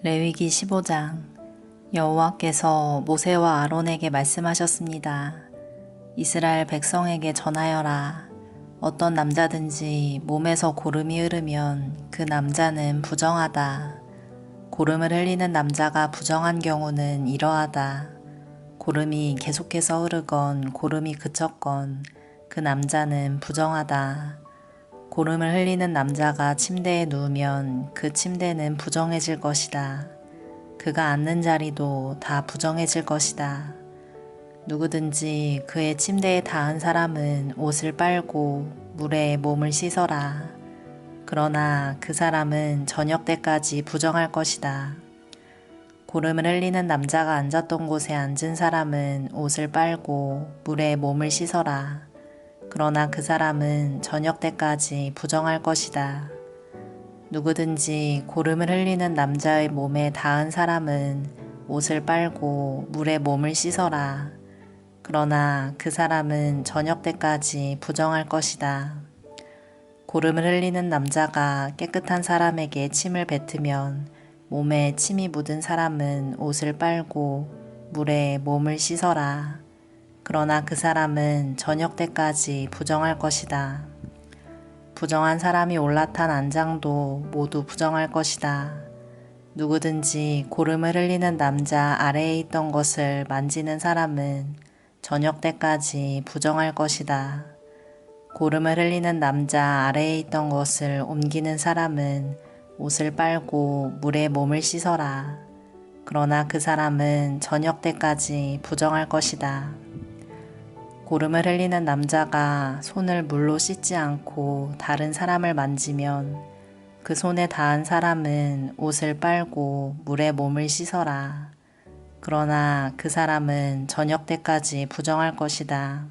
레위기 15장. 여호와께서 모세와 아론에게 말씀하셨습니다. 이스라엘 백성에게 전하여라. 어떤 남자든지 몸에서 고름이 흐르면 그 남자는 부정하다. 고름을 흘리는 남자가 부정한 경우는 이러하다. 고름이 계속해서 흐르건 고름이 그쳤건 그 남자는 부정하다. 고름을 흘리는 남자가 침대에 누우면 그 침대는 부정해질 것이다. 그가 앉는 자리도 다 부정해질 것이다. 누구든지 그의 침대에 닿은 사람은 옷을 빨고 물에 몸을 씻어라. 그러나 그 사람은 저녁 때까지 부정할 것이다. 고름을 흘리는 남자가 앉았던 곳에 앉은 사람은 옷을 빨고 물에 몸을 씻어라. 그러나 그 사람은 저녁 때까지 부정할 것이다. 누구든지 고름을 흘리는 남자의 몸에 닿은 사람은 옷을 빨고 물에 몸을 씻어라. 그러나 그 사람은 저녁 때까지 부정할 것이다. 고름을 흘리는 남자가 깨끗한 사람에게 침을 뱉으면 몸에 침이 묻은 사람은 옷을 빨고 물에 몸을 씻어라. 그러나 그 사람은 저녁 때까지 부정할 것이다. 부정한 사람이 올라탄 안장도 모두 부정할 것이다. 누구든지 고름을 흘리는 남자 아래에 있던 것을 만지는 사람은 저녁 때까지 부정할 것이다. 고름을 흘리는 남자 아래에 있던 것을 옮기는 사람은 옷을 빨고 물에 몸을 씻어라. 그러나 그 사람은 저녁 때까지 부정할 것이다. 고름을 흘리는 남자가 손을 물로 씻지 않고 다른 사람을 만지면 그 손에 닿은 사람은 옷을 빨고 물에 몸을 씻어라. 그러나 그 사람은 저녁 때까지 부정할 것이다.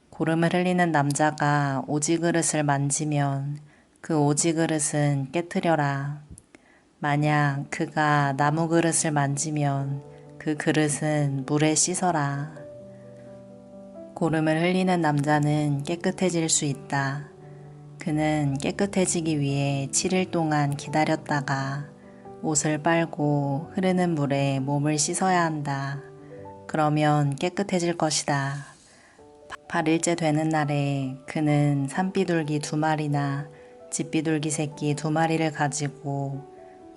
고름을 흘리는 남자가 오지 그릇을 만지면 그 오지 그릇은 깨트려라. 만약 그가 나무 그릇을 만지면 그 그릇은 물에 씻어라. 고름을 흘리는 남자는 깨끗해질 수 있다. 그는 깨끗해지기 위해 7일 동안 기다렸다가 옷을 빨고 흐르는 물에 몸을 씻어야 한다. 그러면 깨끗해질 것이다. 8일째 되는 날에 그는 산비둘기 2마리나 집비둘기 새끼 2마리를 가지고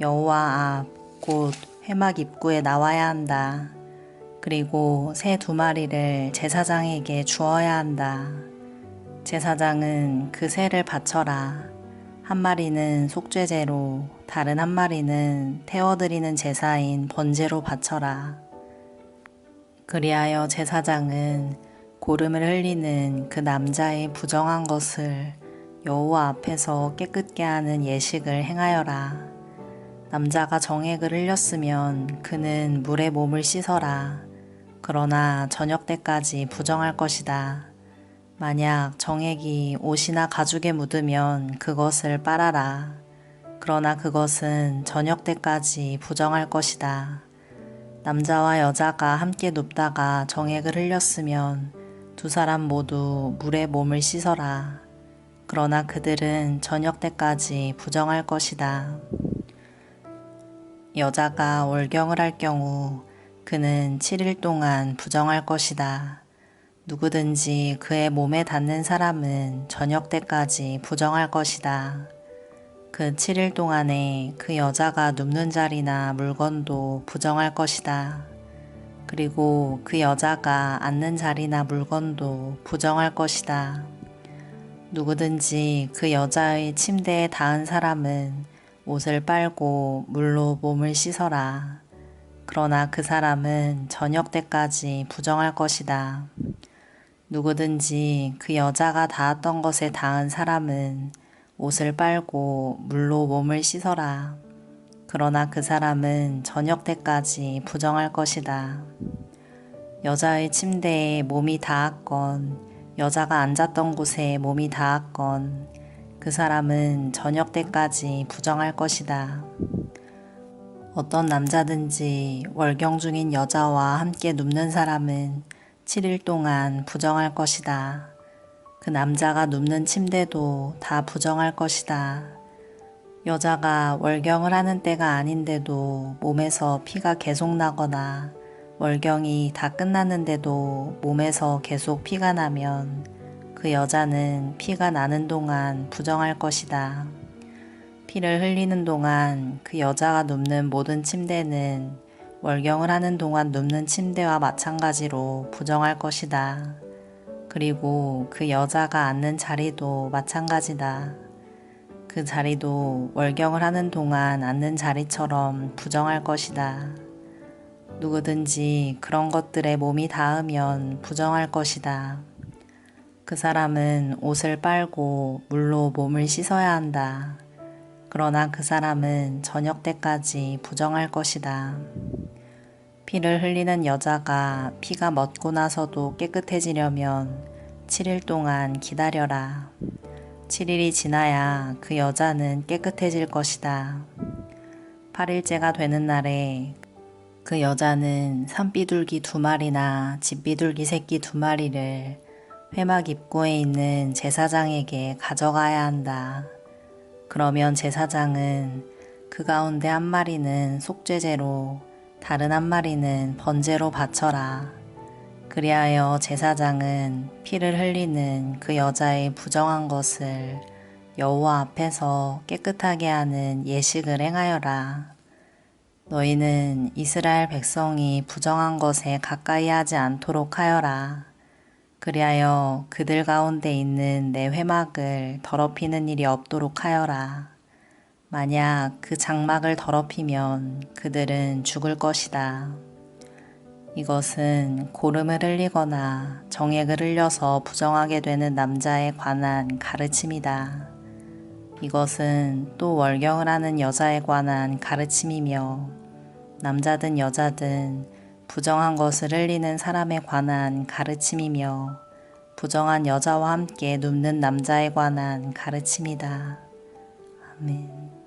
여호와 앞 곧 회막 입구에 나와야 한다. 그리고 새 2마리를 제사장에게 주어야 한다. 제사장은 그 새를 바쳐라. 한 마리는 속죄제로, 다른 한 마리는 태워드리는 제사인 번제로 바쳐라. 그리하여 제사장은 고름을 흘리는 그 남자의 부정한 것을 여호와 앞에서 깨끗게 하는 예식을 행하여라. 남자가 정액을 흘렸으면 그는 물에 몸을 씻어라. 그러나 저녁 때까지 부정할 것이다. 만약 정액이 옷이나 가죽에 묻으면 그것을 빨아라. 그러나 그것은 저녁 때까지 부정할 것이다. 남자와 여자가 함께 눕다가 정액을 흘렸으면 2사람 모두 물에 몸을 씻어라. 그러나 그들은 저녁 때까지 부정할 것이다. 여자가 월경을 할 경우 그는 7일 동안 부정할 것이다. 누구든지 그의 몸에 닿는 사람은 저녁 때까지 부정할 것이다. 그 7일 동안에 그 여자가 눕는 자리나 물건도 부정할 것이다. 그리고 그 여자가 앉는 자리나 물건도 부정할 것이다. 누구든지 그 여자의 침대에 닿은 사람은 옷을 빨고 물로 몸을 씻어라. 그러나 그 사람은 저녁 때까지 부정할 것이다. 누구든지 그 여자가 닿았던 것에 닿은 사람은 옷을 빨고 물로 몸을 씻어라. 그러나 그 사람은 저녁 때까지 부정할 것이다. 여자의 침대에 몸이 닿았건 여자가 앉았던 곳에 몸이 닿았건 그 사람은 저녁 때까지 부정할 것이다. 어떤 남자든지 월경 중인 여자와 함께 눕는 사람은 7일 동안 부정할 것이다. 그 남자가 눕는 침대도 다 부정할 것이다. 여자가 월경을 하는 때가 아닌데도 몸에서 피가 계속 나거나 월경이 다 끝났는데도 몸에서 계속 피가 나면 그 여자는 피가 나는 동안 부정할 것이다. 피를 흘리는 동안 그 여자가 눕는 모든 침대는 월경을 하는 동안 눕는 침대와 마찬가지로 부정할 것이다. 그리고 그 여자가 앉는 자리도 마찬가지다. 그 자리도 월경을 하는 동안 앉는 자리처럼 부정할 것이다. 누구든지 그런 것들에 몸이 닿으면 부정할 것이다. 그 사람은 옷을 빨고 물로 몸을 씻어야 한다. 그러나 그 사람은 저녁 때까지 부정할 것이다. 피를 흘리는 여자가 피가 멎고 나서도 깨끗해지려면 7일 동안 기다려라. 7일이 지나야 그 여자는 깨끗해질 것이다. 8일째가 되는 날에 그 여자는 산비둘기 2마리나 집비둘기 새끼 2마리를 회막 입구에 있는 제사장에게 가져가야 한다. 그러면 제사장은 그 가운데 1마리는 속죄제로 다른 1마리는 번제로 바쳐라. 그리하여 제사장은 피를 흘리는 그 여자의 부정한 것을 여호와 앞에서 깨끗하게 하는 예식을 행하여라. 너희는 이스라엘 백성이 부정한 것에 가까이 하지 않도록 하여라. 그리하여 그들 가운데 있는 내 회막을 더럽히는 일이 없도록 하여라. 만약 그 장막을 더럽히면 그들은 죽을 것이다. 이것은 고름을 흘리거나 정액을 흘려서 부정하게 되는 남자에 관한 가르침이다. 이것은 또 월경을 하는 여자에 관한 가르침이며 남자든 여자든 부정한 것을 흘리는 사람에 관한 가르침이며 부정한 여자와 함께 눕는 남자에 관한 가르침이다. 아멘.